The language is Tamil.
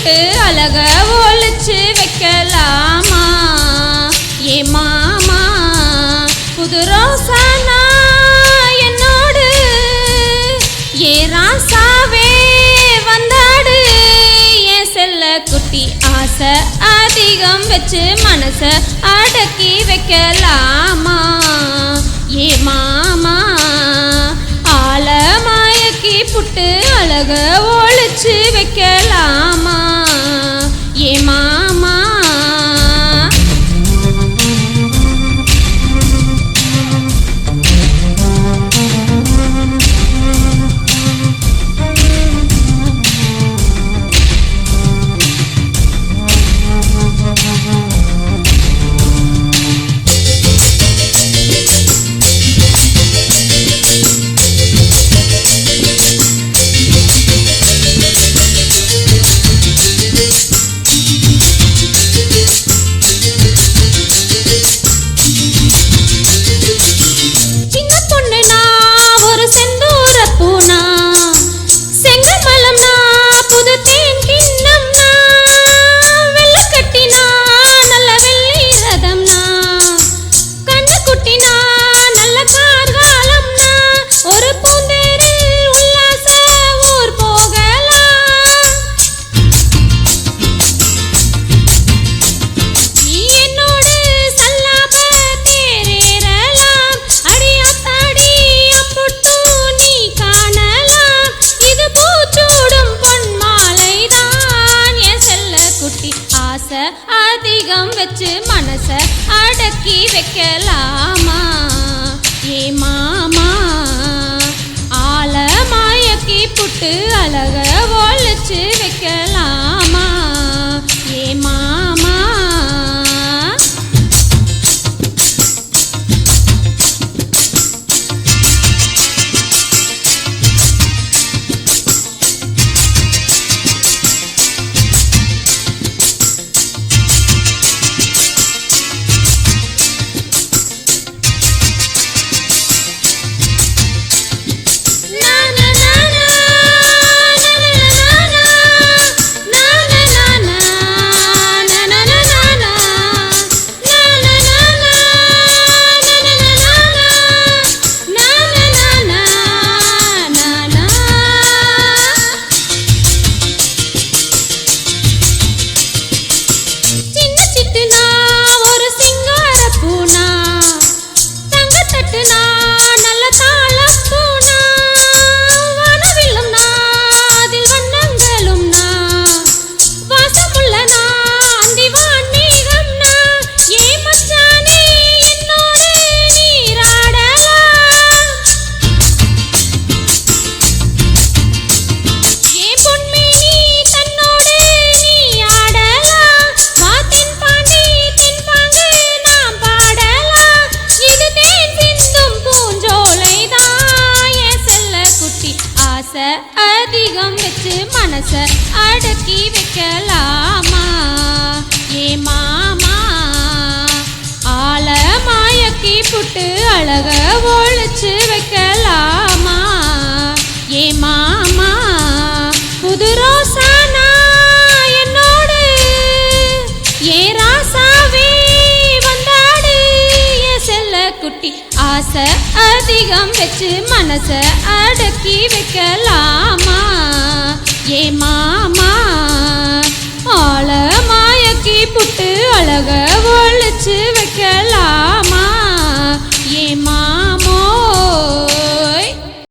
புட்டு அழக ஒழிச்சு வைக்கலாமா ஏ மாமா புது ரோசானா என்னோடு ஏ ராசாவே வந்தாடு என் செல்ல குட்டி ஆசை அதிகம் வச்சு மனச அடக்கி வைக்கலாமா ஏ மாமா ஆல மாயக்கி புட்டு அழக ஒழிச்சு வைக்கலாமா ஏ மாமா அதிகம் வச்சு மனச அடக்கி வைக்கலாமா ஏ மாமா ஆல மாயக்கி புட்டு அழக ஒழிச்சு வைக்கலாமா ஏ மாமா அதிகம் வச்சு மனச அடக்கி வைக்கலாமா ஏ மாமா ஆல மாயக்கி புட்டு அழக ஒழிச்சு வைக்கலாமா ஏ மாமா புது ரோசானா என்னோடு ஏ ராசாவே வந்தாடு என் செல்ல குட்டி ஆசை அதிகம் வச்சு மனச அடக்கி வைக்கலாமா